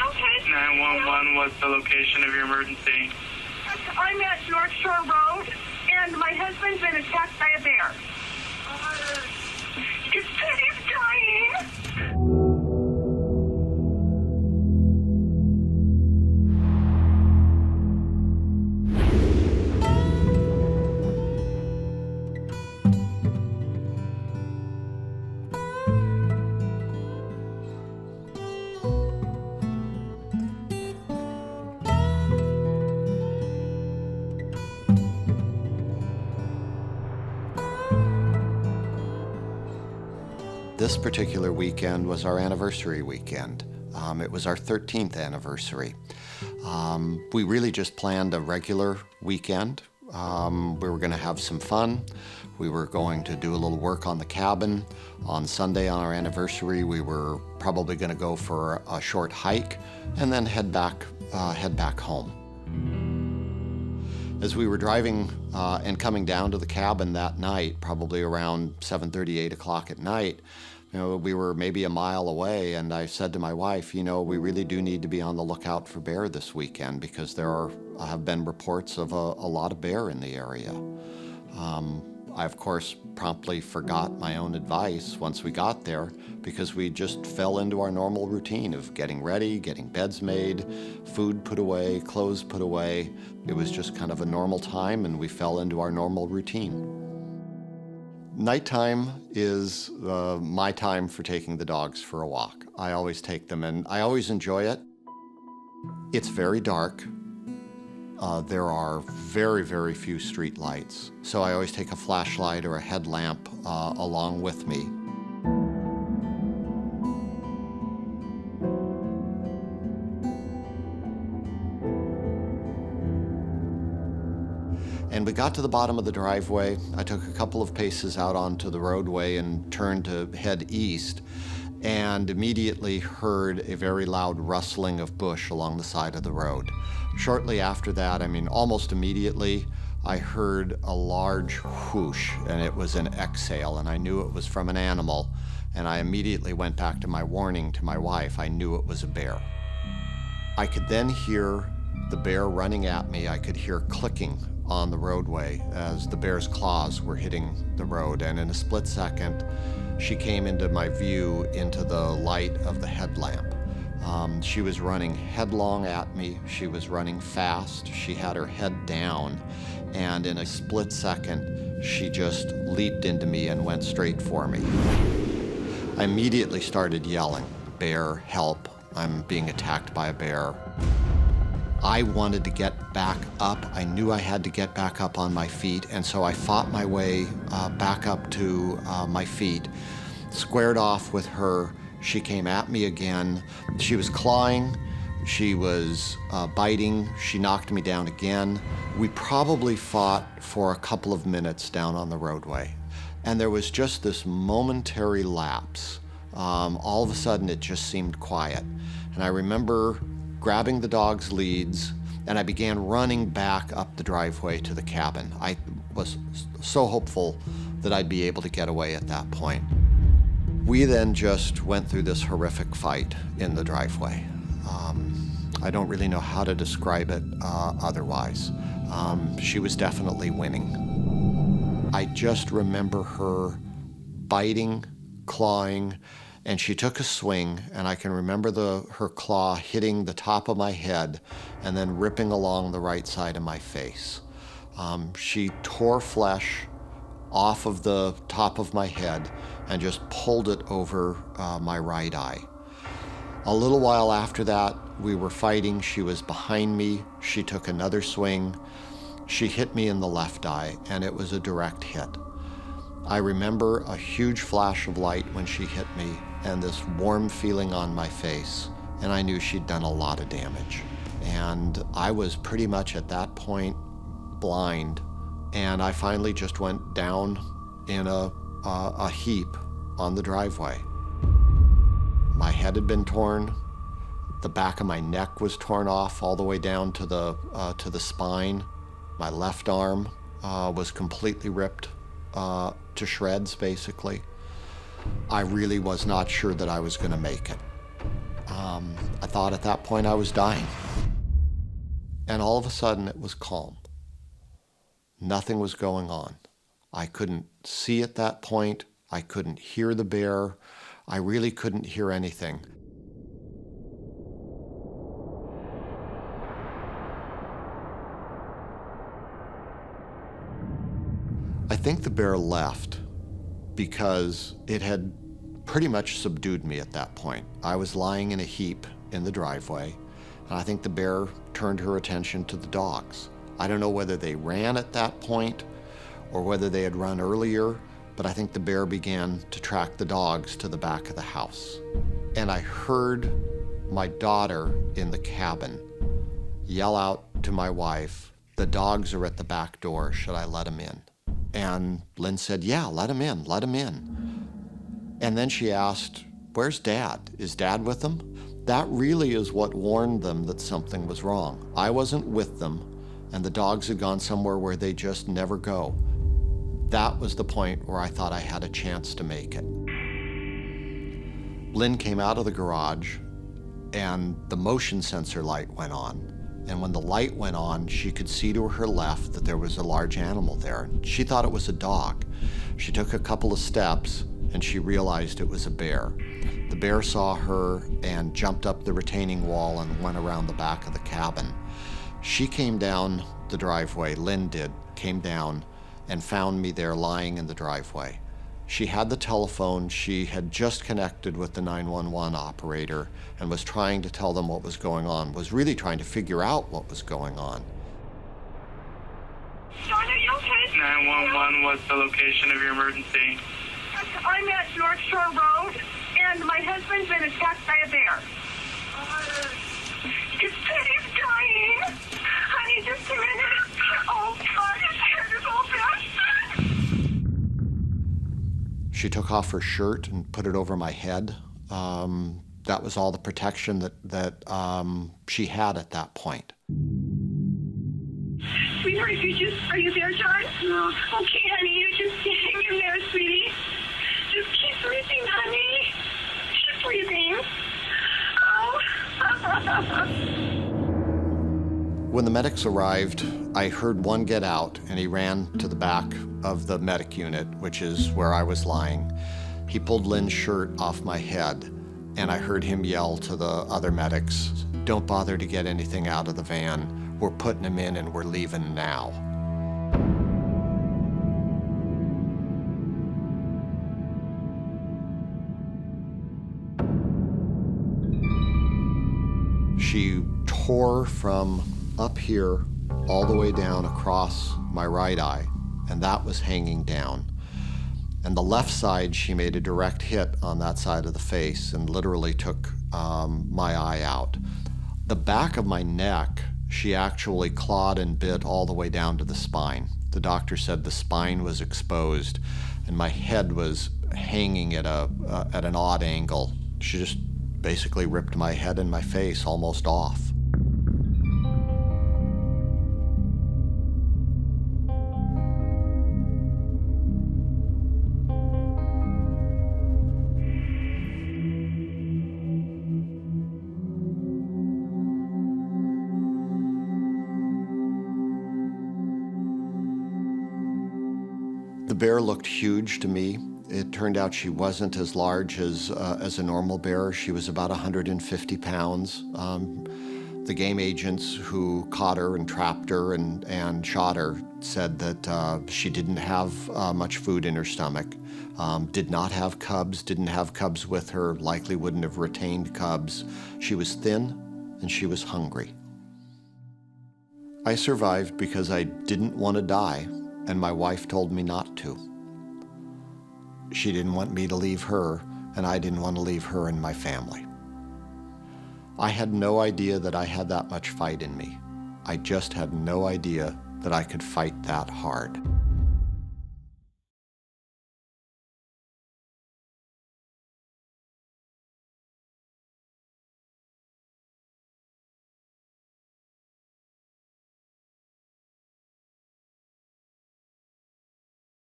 Okay. 911, what's the location of your emergency? I'm at North Shore Road, and my husband's been attacked by a bear. He's dying. This particular weekend was our anniversary weekend. It was our 13th anniversary. We really just planned a regular weekend. We were going to have some fun. We were going to do a little work on the cabin. On Sunday on our anniversary, we were probably going to go for a short hike and then head back home. As we were driving and coming down to the cabin that night, probably around 7:30, 8 o'clock at night, we were maybe a mile away, and I said to my wife, we really do need to be on the lookout for bear this weekend because there have been reports of a lot of bear in the area. I, of course, promptly forgot my own advice once we got there because we just fell into our normal routine of getting ready, getting beds made, food put away, clothes put away. It was just kind of a normal time, and we fell into our normal routine. Nighttime is my time for taking the dogs for a walk. I always take them, and I always enjoy it. It's very dark. There are very, very few street lights, so I always take a flashlight or a headlamp along with me. And we got to the bottom of the driveway. I took a couple of paces out onto the roadway and turned to head east, and immediately heard a very loud rustling of bush along the side of the road. Shortly after that, almost immediately, I heard a large whoosh, and it was an exhale, and I knew it was from an animal, and I immediately went back to my warning to my wife. I knew it was a bear. I could then hear the bear running at me. I could hear clicking on the roadway as the bear's claws were hitting the road, and in a split second, she came into my view into the light of the headlamp. She was running headlong at me. She was running fast. She had her head down, and in a split second, she just leaped into me and went straight for me. I immediately started yelling, "Bear, help, I'm being attacked by a bear." I wanted to get back up. I knew I had to get back up on my feet, and so I fought my way back up to my feet, squared off with her. She came at me again. She was clawing, she was biting, she knocked me down again. We probably fought for a couple of minutes down on the roadway, and there was just this momentary lapse. All of a sudden, it just seemed quiet, and I remember grabbing the dog's leads, and I began running back up the driveway to the cabin. I was so hopeful that I'd be able to get away at that point. We then just went through this horrific fight in the driveway. I don't really know how to describe it otherwise. She was definitely winning. I just remember her biting, clawing, and she took a swing, and I can remember her claw hitting the top of my head and then ripping along the right side of my face. She tore flesh off of the top of my head and just pulled it over my right eye. A little while after that, we were fighting. She was behind me. She took another swing. She hit me in the left eye, and it was a direct hit. I remember a huge flash of light when she hit me and this warm feeling on my face, and I knew she'd done a lot of damage. And I was pretty much at that point blind, and I finally just went down in a heap on the driveway. My head had been torn. The back of my neck was torn off all the way down to the spine. My left arm was completely ripped to shreds, basically. I really was not sure that I was going to make it. I thought at that point I was dying. And all of a sudden it was calm. Nothing was going on. I couldn't see at that point. I couldn't hear the bear. I really couldn't hear anything. I think the bear left because it had pretty much subdued me at that point. I was lying in a heap in the driveway, and I think the bear turned her attention to the dogs. I don't know whether they ran at that point or whether they had run earlier, but I think the bear began to track the dogs to the back of the house. And I heard my daughter in the cabin yell out to my wife, "The dogs are at the back door, should I let them in?" And Lynn said, "Yeah, let him in, let him in." And then she asked, "Where's Dad? Is Dad with them?" That really is what warned them that something was wrong. I wasn't with them, and the dogs had gone somewhere where they just never go. That was the point where I thought I had a chance to make it. Lynn came out of the garage, and the motion sensor light went on. And when the light went on, she could see to her left that there was a large animal there. She thought it was a dog. She took a couple of steps, and she realized it was a bear. The bear saw her and jumped up the retaining wall and went around the back of the cabin. She came down the driveway, Lynn did, came down and found me there lying in the driveway. She had the telephone. She had just connected with the 911 operator and was trying to tell them what was going on, was really trying to figure out what was going on. John, are you okay? 911, what's the location of your emergency? I'm at North Shore Road, and my husband's been attacked by a bear. His head is dying. Honey, just a minute. Oh, God, his head is all bashed. She took off her shirt and put it over my head. That was all the protection that she had at that point. Sweetheart, are you there, John? No. Okay, honey, you just hang in there, sweetie. Just keep breathing, honey. Keep breathing. Oh. When the medics arrived, I heard one get out, and he ran to the back of the medic unit, which is where I was lying. He pulled Lynn's shirt off my head, and I heard him yell to the other medics, "Don't bother to get anything out of the van. We're putting him in and we're leaving now." She tore from up here all the way down across my right eye, and that was hanging down. And the left side, she made a direct hit on that side of the face and literally took my eye out. The back of my neck, she actually clawed and bit all the way down to the spine. The doctor said the spine was exposed and my head was hanging at an odd angle. She just basically ripped my head and my face almost off. The bear looked huge to me. It turned out she wasn't as large as a normal bear. She was about 150 pounds. The game agents who caught her and trapped her and shot her said that she didn't have much food in her stomach, did not have cubs, didn't have cubs with her, likely wouldn't have retained cubs. She was thin and she was hungry. I survived because I didn't want to die, and my wife told me not to. She didn't want me to leave her, and I didn't want to leave her and my family. I had no idea that I had that much fight in me. I just had no idea that I could fight that hard.